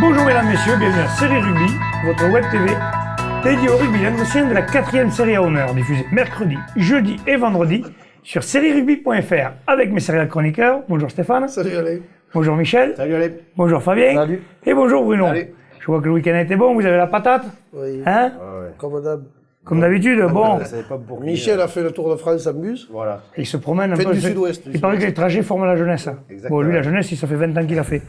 Bonjour mesdames, messieurs, bienvenue à Série Rugby, votre web TV dédiée au rugby languedocien de la 4e série à honneur, diffusée mercredi, jeudi et vendredi sur sérierugby.fr avec mes céréales chroniqueurs. Bonjour Stéphane. Salut Alain. Bonjour Michel. Salut Alain. Bonjour Fabien. Salut. Et bonjour Bruno. Salut. Je vois que le week-end a été bon, vous avez la patate. Oui. Hein? Comme d'habitude, bon. Michel a fait le Tour de France en bus. Voilà. Il se promène un Fait peu. du sud-ouest. Il paraît que les trajets forment la jeunesse. Exactement. Bon, lui, la jeunesse, ça fait 20 ans qu'il a fait.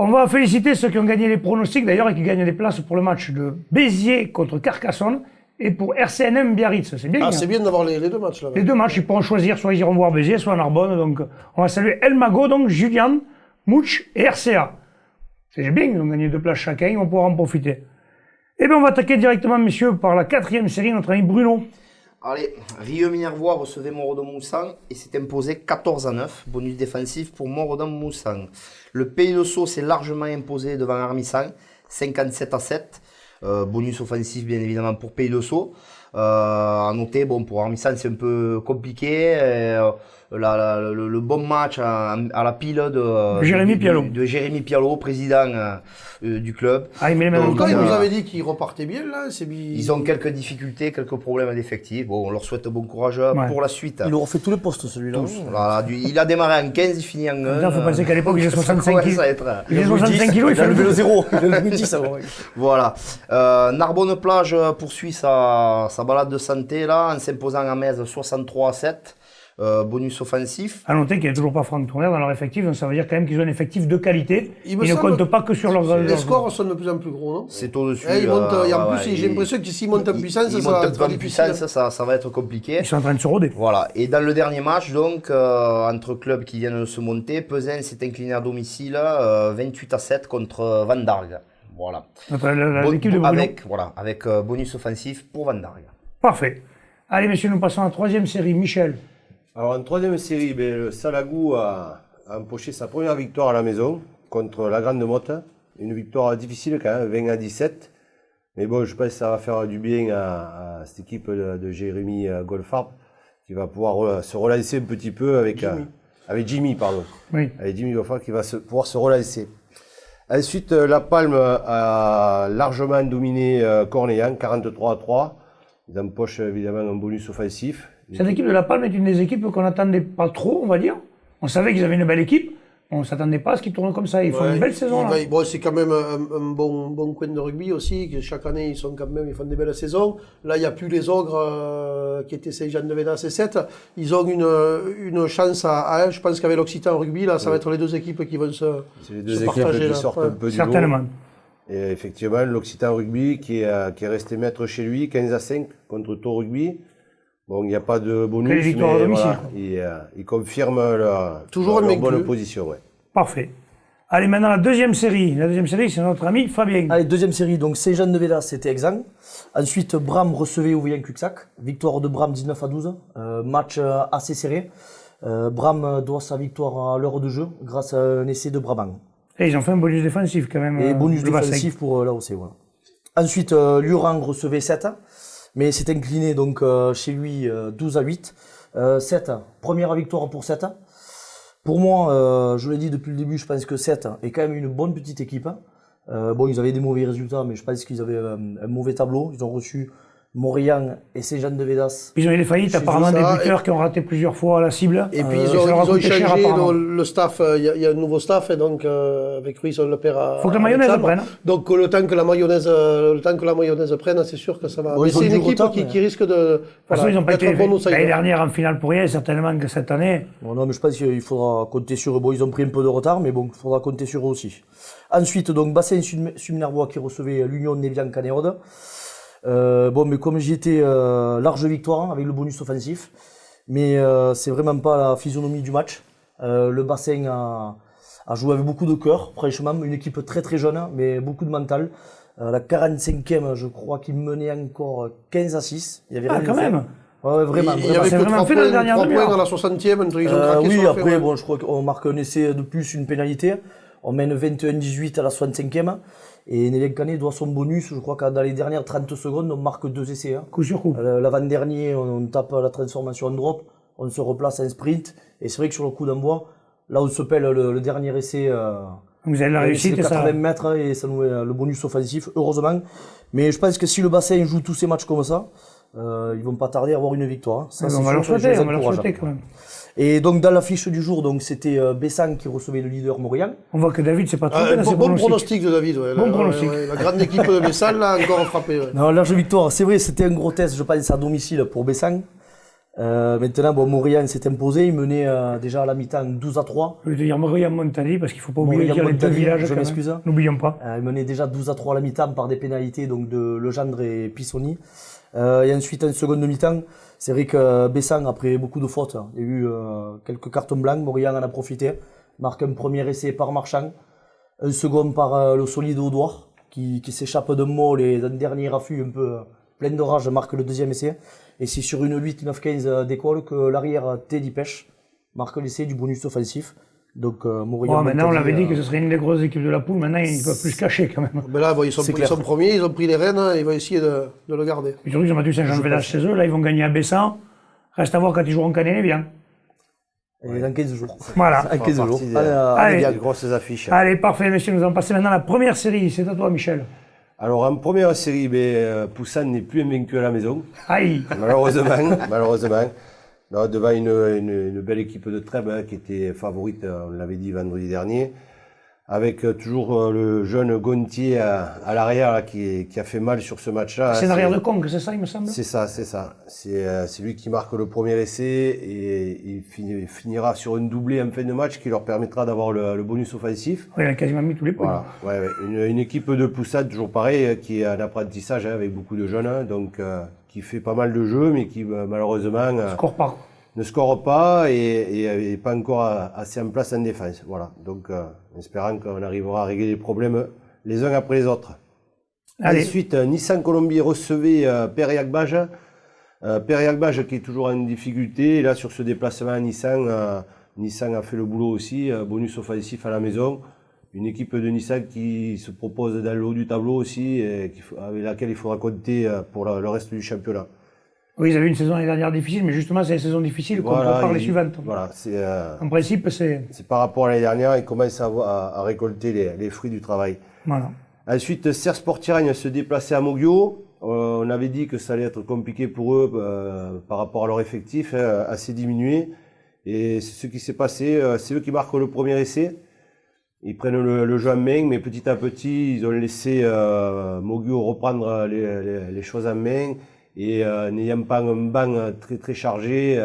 On va féliciter ceux qui ont gagné les pronostics d'ailleurs et qui gagnent des places pour le match de Béziers contre Carcassonne et pour RCNM Biarritz. C'est bien. Ah, c'est bien d'avoir les deux matchs là. Les deux matchs, ils pourront choisir, soit ils iront voir Béziers, soit Narbonne. Donc, on va saluer El Mago, donc Julian, Mouch et RCA. C'est bien, ils ont gagné 2 places chacun, ils vont pouvoir en profiter. Eh bien, on va attaquer directement, messieurs, par la 4e série, notre ami Bruno. Allez, Rieux-Minervois recevait Montredon-Moussan et s'est imposé 14-9, bonus défensif pour Montredon-Moussan. Le Pays de Sceaux s'est largement imposé devant Armissan, 57-7, bonus offensif bien évidemment pour Pays de Sceaux. À noter, bon, pour Armissan c'est un peu compliqué, le bon match à la pile de Jérémy Pialot, président du club. Ah, il met les mains dans le Quand il cambouis. nous avait dit qu'il repartait bien là, Ils ont quelques difficultés, quelques problèmes d'effectifs. Bon, on leur souhaite bon courage pour la suite. Il aura fait tous les postes celui-là. Voilà, il a démarré en 15, il finit en 1. Il faut penser qu'à l'époque, il faisait 65 kilos. Il faisait 65 kilos, il Il a fait levé le le zéro. Il a levé 10 avant. Voilà. Narbonne-Plage poursuit sa balade de santé là, en s'imposant à Metz 63-7. Bonus offensif. À noter qu'il n'y a toujours pas Franck Tourner dans leur effectif, donc ça veut dire quand même qu'ils ont un effectif de qualité. Il Ils ne comptent pas que sur leurs... les scores sont de plus en plus gros, non? C'est au-dessus. Et en plus, j'ai l'impression que s'ils montent en puissance, ils ça montent va un peu en être puissance, difficile. ça va être compliqué. Ils sont en train de se rôder. Voilà. Et dans le dernier match, donc, entre clubs qui viennent de se monter, Pesin s'est incliné à domicile 28-7 contre Van Dargue. Voilà. L'équipe de Bruno. Avec bonus offensif pour Van Dargue. Parfait. Allez, messieurs, nous passons à la 3e série. Michel. Alors en 3e série, le Salagou a empoché sa première victoire à la maison contre la Grande Motte. Une victoire difficile quand même, 20-17. Mais bon, je pense que ça va faire du bien à cette équipe de Jérémy Goldfarb qui va pouvoir se relancer un petit peu avec Jimmy. Oui. Avec Jimmy Goldfarb qui va pouvoir se relancer. Ensuite, La Palme a largement dominé Cornellane, 43-3. Ils empochent évidemment un bonus offensif. Cette équipe de La Palme est une des équipes qu'on n'attendait pas trop, on va dire. On savait qu'ils avaient une belle équipe. On ne s'attendait pas à ce qu'ils tournent comme ça. Ils font une belle saison. Là. Bon, c'est quand même un bon coin de rugby aussi. Que chaque année, ils font des belles saisons. Là, il n'y a plus les Ogres qui étaient Saint-Jean-de-Védas et 7. Ils ont une chance à 1. Je pense qu'avec l'Occitan rugby, là, ça va être les deux équipes qui vont se partager. C'est les deux équipes qui sortent un peu du lot. Certainement. Et effectivement, l'Occitan Rugby qui est resté maître chez lui, 15-5 contre Tour Rugby. Bon, il n'y a pas de bonus, Quelle victoire à domicile. Voilà, il confirme leur bonne position. Ouais. Parfait. Allez, maintenant la 2e série. La 2e série, c'est notre ami Fabien. Allez, 2e série, donc Saint-Jean-de-Védas, c'était Exang. Ensuite, Bram recevait Ouvillain-Cuxac. Victoire de Bram 19-12. Match assez serré. Bram doit sa victoire à l'heure de jeu grâce à un essai de Brabant. Et ils ont fait un bonus défensif quand même. Et bonus défensif pour l'AOC. Voilà. Ensuite, Lurang recevait 7. Mais s'est incliné donc chez lui 12-8. 7, première victoire pour 7. Pour moi, je l'ai dit depuis le début, je pense que 7 est quand même une bonne petite équipe. Bon, ils avaient des mauvais résultats, mais je pense qu'ils avaient un mauvais tableau. Ils ont reçu Morian et Saint-Jean-de-Védas. Ils ont eu des faillites, apparemment des buteurs qui ont raté plusieurs fois à la cible. Et puis ils ont changé le staff, il y a un nouveau staff, et donc avec Ruiz on le perd à. Faut que la mayonnaise prenne. Donc le temps que la mayonnaise prenne, c'est sûr que ça va. Mais c'est une équipe qui risque de. Voilà, ils n'ont pas été l'année dernière en finale pour rien, certainement que cette année. Bon, non, mais je pense qu'il faudra compter sur eux. Bon, ils ont pris un peu de retard, mais bon, il faudra compter sur eux aussi. Ensuite, donc Bassin Sud-Minervois qui recevait l'Union Névian-Canéode. Bon, mais comme j'y étais, large victoire avec le bonus offensif, mais c'est vraiment pas la physionomie du match. Le Bassin a joué avec beaucoup de cœur, franchement, une équipe très très jeune, mais beaucoup de mental. La 45e, je crois qu'il menait encore 15-6. Il y avait rien quand même. Ouais, vraiment. Il y avait que 3 points dans la 60e, ils ont craqué. Oui, après, bon, je crois qu'on marque un essai de plus, une pénalité. On mène 21-18 à la 65e. Et Nélian Canet doit son bonus, je crois que dans les dernières 30 secondes, on marque 2 essais. Hein. Coup sur coup. L'avant-dernier, on tape la transformation en drop, on se replace en sprint. Et c'est vrai que sur le coup d'envoi, là on se pèle le dernier essai Donc vous avez la réussite C'est et ça. 80 mètres et ça nous met le bonus offensif, heureusement. Mais je pense que si le bassin joue tous ces matchs comme ça, ils vont pas tarder à avoir une victoire. Ça, on c'est va leur sûr, je souhaiter, les on va leur encourage. souhaiter quand même. Et donc dans l'affiche du jour, donc c'était Bessan qui recevait le leader Maurian. On voit que David, c'est pas trop bien, Bon, c'est bon pronostic de David. Ouais, Bon pronostic. La grande équipe de Bessan, là, encore frappé. Ouais. Non, large victoire. C'est vrai, c'était un gros test, je pense, à domicile pour Bessan. Maintenant, bon, Maurian s'est imposé. Il menait déjà à la mi-temps 12-3. Je vais te dire Maurian Montali, parce qu'il ne faut pas oublier de dire les deux Montali, villages. je quand même. m'excuse. N'oublions pas. Il menait déjà 12-3 à la mi-temps par des pénalités donc de Legendre et Pissoni. Et ensuite, en seconde mi-temps, c'est vrai que Bessan, après beaucoup de fautes, il y a eu quelques cartons blancs. Maurian en a profité. Marque un premier essai par Marchand. Un second par le solide Audouard, qui s'échappe d'un molle et d'un dernier affût un peu plein de rage, marque le deuxième essai. Et c'est sur une 8-9-15 d'école que l'arrière Teddy Pêche marque l'essai du bonus offensif. Donc Maurian Maintenant, on Montali, l'avait dit que ce serait une des grosses équipes de la poule. Maintenant, ils ne peuvent plus se cacher quand même. Mais là, bon, ils sont clair. premiers, ils ont pris les rênes, ils vont essayer de le garder. Et surtout, ils ont battu Saint-Jean-de-Village chez eux. Là, ils vont gagner à Bessan. Reste à voir quand ils joueront Canet, bien. Et dans 15 jours. Voilà. En 15 jours. partie des- Allez. Des grosses affiches. Allez, parfait, messieurs. Nous allons passer maintenant à la première série. C'est à toi, Michel. Alors en première série, Poussan n'est plus invaincu à la maison, Aïe. malheureusement. Non, devant une belle équipe de Trèbes qui était favorite, on l'avait dit vendredi dernier, avec toujours le jeune Gontier à l'arrière là, qui a fait mal sur ce match-là. C'est l'arrière de Conque, c'est ça, il me semble. C'est ça. C'est lui qui marque le premier essai et il finira sur une doublée en fin de match qui leur permettra d'avoir le bonus offensif. Oui, il a quasiment mis tous les points. Voilà, ouais. Une équipe de Poussade, toujours pareil, qui est en apprentissage avec beaucoup de jeunes, donc qui fait pas mal de jeux, mais qui malheureusement Score pas. ne score pas et pas encore assez en place en défense. Voilà, donc espérant qu'on arrivera à régler les problèmes les uns après les autres. Allez. Ensuite, Nissan Colombier recevait Periac-Bage. Periac-Bage qui est toujours en difficulté. Et là, sur ce déplacement à Nissan, Nissan a fait le boulot aussi. Bonus offensif à la maison. Une équipe de Nissan qui se propose dans le haut du tableau aussi, et avec laquelle il faudra compter pour le reste du championnat. Oui, ils avaient une saison l'année dernière difficile, mais justement, c'est une saison difficile qu'on prépare les suivantes. Voilà, En principe, c'est... c'est par rapport à l'année dernière, ils commencent à récolter les fruits du travail. Voilà. Ensuite, Serre Sportiragne se déplaçait à Moguio. On avait dit que ça allait être compliqué pour eux par rapport à leur effectif, assez diminué. Et c'est ce qui s'est passé. C'est eux qui marquent le premier essai. Ils prennent le jeu en main, mais petit à petit, ils ont laissé Moguio reprendre les choses en main. Et n'ayant pas un banc très très chargé,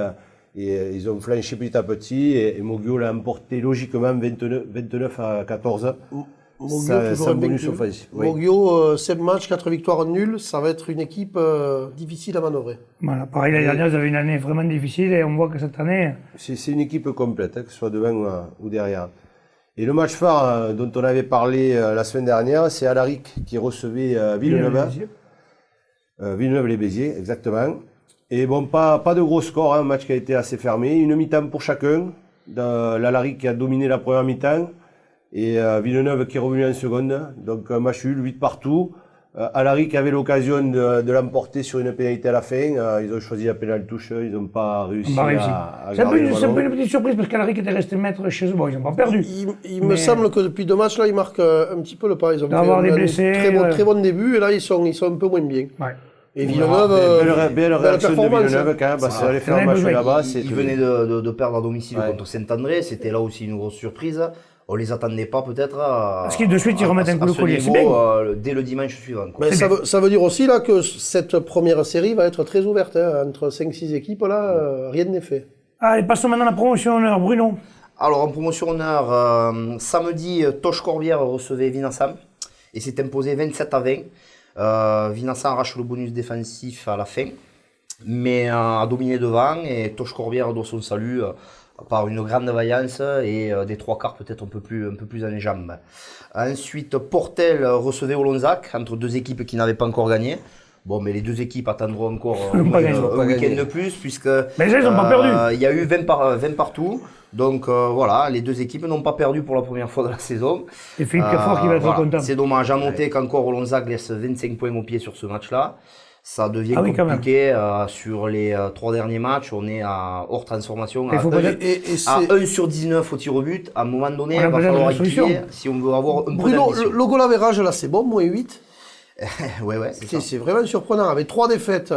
ils ont flanché petit à petit. Et Moguio l'a emporté logiquement 29 à 14. Moguio, toujours un bonus invaincu. offensif. Oui. Moguio, 7 matchs, 4 victoires nuls, ça va être une équipe difficile à manœuvrer. Voilà. Pareil, l'année dernière, ils avaient une année vraiment difficile et on voit que cette année... C'est une équipe complète, que ce soit devant ou derrière. Et le match phare dont on avait parlé la semaine dernière, c'est Alaric qui recevait Villeneuve. Villeneuve-les-Béziers, exactement. Et bon, pas de gros score, un match qui a été assez fermé. Une mi-temps pour chacun. L'Alaric qui a dominé la première mi-temps. Et Villeneuve qui est revenu en seconde. Donc un match nul, 8 partout. Alaric avait l'occasion de l'emporter sur une pénalité à la fin. Ils ont choisi la pénale touche, ils n'ont pas réussi à C'est un peu garder le ballon. une petite surprise parce qu'Alaric était resté maître chez eux. Bon, ils n'ont pas perdu. Il me semble que depuis 2 matchs, là, ils marquent un petit peu le pas. Ils ont fait D'avoir des un blessés, très bon début et là, ils sont un peu moins bien. Ouais. Et Villeneuve, Belle réaction de performance, Villeneuve quand même, parce qu'il allait faire un Ouais, match ouais, là-bas. Ils venaient de perdre à domicile Ouais. contre Saint-André. C'était là aussi une grosse surprise. On les attendait pas peut-être à... Parce qu'ils de suite, ils remettent un coup de ce collier. C'est niveau, bien. dès le dimanche suivant. quoi. mais ça veut dire aussi là, que cette première série va être très ouverte. Hein. Entre 5-6 équipes, là, rien n'est fait. Allez, passons maintenant à la promotion honneur. Bruno. Alors en promotion honneur, samedi, Toche Corbière recevait Vinassam et s'est imposé 27-20. Vinassam arrache le bonus défensif à la fin, mais a dominé devant et Toche Corbière doit son salut par une grande vaillance et des 3 quarts peut-être un peu plus en les jambes. Ensuite, Portel recevait Olonzac entre 2 équipes qui n'avaient pas encore gagné. Bon, mais les 2 équipes attendront encore Ils n'ont pas gagné. un week-end de plus, puisque Mais ils n'ont pas perdu. il y a eu 20 partout. Donc voilà, les 2 équipes n'ont pas perdu pour la première fois de la saison. Et Philippe Cafort qui va être Voilà. content. C'est dommage à noter qu'encore Olonzac laisse 25 points au pied sur ce match-là. Ça devient compliqué. Sur les 3 derniers matchs, on est hors transformation. Il faut À 1 sur 19 au tir au but, à un moment donné, il va falloir équilibrer si on veut avoir un peu Bruno, d'ambition. le goal average, là, c'est bon, moins 8. Ouais, c'est ça. C'est vraiment surprenant. Avec 3 défaites,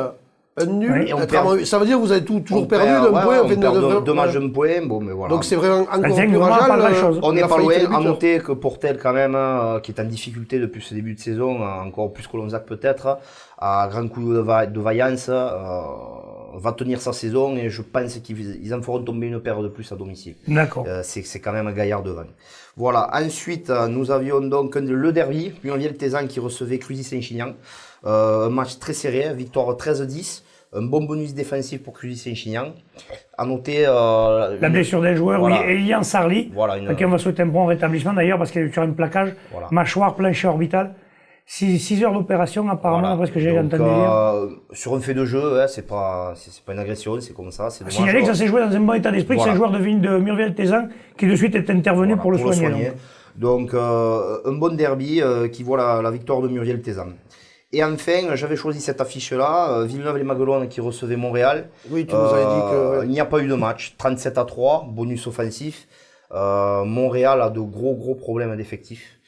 un nul, Ouais, et on perd. ça veut dire que vous avez toujours On perdu perd, d'un ouais, point. on perd 2 matchs d'un point. Bon, mais voilà. Donc c'est vraiment encore c'est plus vraiment pas rageant. grand-chose. On n'est la pas loin. faillite des À buteurs. noter que Portel, quand même, qui est en difficulté depuis ce début de saison, encore plus que Colonzac peut-être, à grand coup de vaillance, va tenir sa saison et je pense qu'ils en feront tomber une paire de plus à domicile. D'accord. C'est quand même un gaillard devant. Voilà. Ensuite, nous avions donc le derby, Lyon-Vieltezan qui recevait Clusy-Saint-Chinian. Un match très serré, victoire 13-10. Un bon bonus défensif pour Clusy-Saint-Chinian. À noter La blessure des joueurs, voilà. oui, Elian Sarli, Voilà, à qui on va souhaiter un bon rétablissement d'ailleurs parce qu'il est sur un plaquage, Voilà. mâchoire, plancher orbital. 6 heures d'opération apparemment, Voilà. d'après ce que j'ai Donc, entendu dire. sur un fait de jeu, hein, c'est pas une agression, c'est comme ça, c'est dommage. Signaler que ça s'est joué dans un bon état d'esprit, Voilà. que c'est un joueur de Murviel-Tézan qui de suite est intervenu Voilà, pour le soigner. Donc, un bon derby qui voit la victoire de Muriel-Tézan. Et enfin, j'avais choisi cette affiche-là, Villeneuve-les-Maguelones qui recevait Montréal. Oui, tu nous avais dit que... Il n'y a pas eu de match, 37-3, bonus offensif. Montréal a de gros problèmes d'effectifs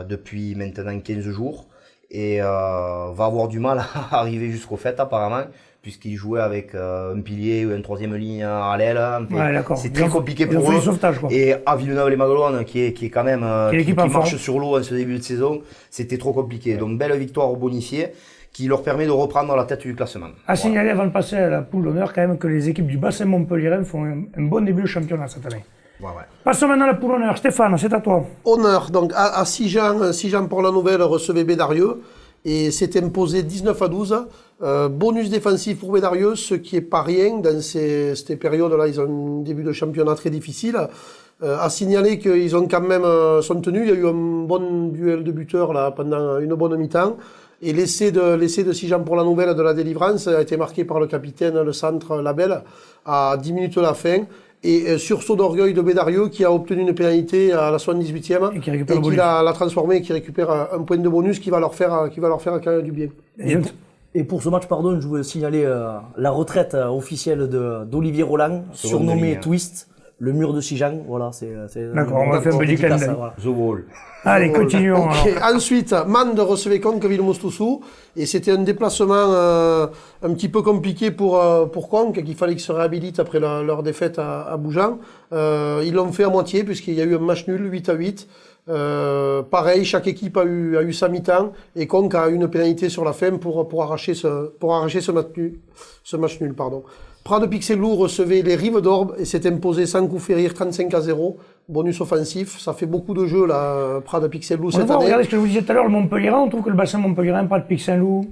depuis maintenant 15 jours. Et va avoir du mal à arriver jusqu'au fait apparemment, puisqu'il jouait avec un pilier ou une troisième ligne à l'aile. Ouais, d'accord. C'est très compliqué Ils ont pour fait eux. du sauvetage, quoi. Et à Villeneuve-les-Maguelones, qui est quand même qui en marche forme. sur l'eau en ce début de saison, c'était trop compliqué. Donc belle victoire au bonifié qui leur permet de reprendre la tête du classement. À signaler avant de passer à la poule d'honneur quand même que les équipes du bassin montpelliérain font un bon début de championnat cette année. Ouais. Passons maintenant à la poule d'honneur. Stéphane, c'est à toi. Honneur, donc à Sijan pour la nouvelle recevait Bédarieux et s'est imposé 19-12. Bonus défensif pour Bédarieux, ce qui est pas rien dans ces périodes-là. Ils ont un début de championnat très difficile. À signaler qu'ils ont quand même sont tenus. Il y a eu un bon duel de buteurs là pendant une bonne mi-temps. Et l'essai de Sijan pour la nouvelle de la délivrance a été marqué par le capitaine, le centre Labelle, à 10 minutes de la fin. Et sursaut d'orgueil de Bédarieux qui a obtenu une pénalité à la 78e Et qui récupère le qui bonus. l'a transformé et qui récupère un point de bonus qui va leur faire quand même du bien. Et pour ce match, pardon, je voulais signaler la retraite officielle d'Olivier Roland, surnommé ligne. Twist, le mur de Sijan. Voilà, c'est D'accord, on va faire un petit clin d'œil. voilà. The Wall. Allez, continuons. Ok. alors. Ensuite, Mende recevait Conqueville-Mostoussou et c'était un déplacement un petit peu compliqué pour Conque, qu'il fallait qu'ils se réhabilitent après leur défaite à Boujan. Ils l'ont fait à moitié puisqu'il y a eu un match nul, 8-8. Pareil, chaque équipe a eu sa mi-temps et Conque a eu une pénalité sur la fin pour arracher ce match nul. Prat de Pixelou recevait les Rives d'Orbe et s'est imposé sans coup férir 35-0. Bonus offensif, ça fait beaucoup de jeux là, Prat de Pixelou On cette va année. regarder ce que je vous disais tout à l'heure, le Montpellierin. On trouve que le bassin Montpellierin, Prat de Pixelou,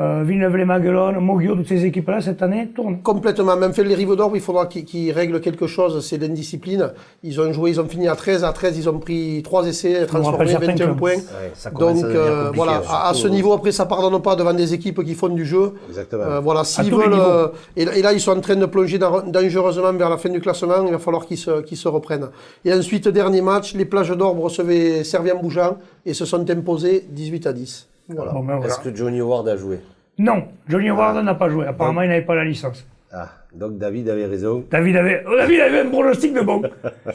Villeneuve-les-Maguelones, Moguio, toutes ces équipes-là cette année tournent. Complètement. Même fait les Rives d'Orbe, il faudra qu'ils règlent quelque chose, c'est l'indiscipline. Ils ont fini à 13. À 13, ils ont pris 3 essais, transformés, rappelle certains 21 clubs. points. Ouais, ça commence Donc à devenir compliqué, voilà, à surtout, ce niveau, après, ça pardonne pas devant des équipes qui font du jeu. Exactement. Voilà, s'ils tous les veulent. niveaux. Et là, ils sont en train de plonger dangereusement vers la fin du classement. Il va falloir qu'ils se reprennent. Et ensuite, dernier match, les Plages d'Orbe recevaient Servien-Bougeant et se sont imposés 18-10. Voilà. Bon, ben voilà. Est-ce que Johnny Howard a joué? Non, Johnny Howard n'a pas joué. Apparemment, il n'avait pas la licence. Ah, donc David avait raison. David avait un pronostic de bon.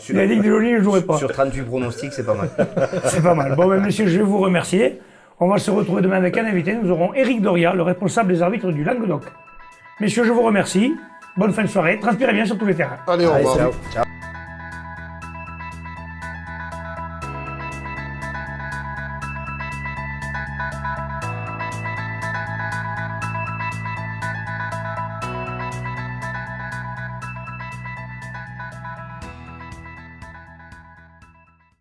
Il a dit que Johnny ne jouerait pas. Sur 38 pronostics, c'est pas mal. C'est pas mal. Bon, ben, messieurs, je vais vous remercier. On va se retrouver demain avec un invité. Nous aurons Éric Doria, le responsable des arbitres du Languedoc. Messieurs, je vous remercie. Bonne fin de soirée. Transpirez bien sur tous les terrains. Allez, au Allez, revoir. ciao. Ciao.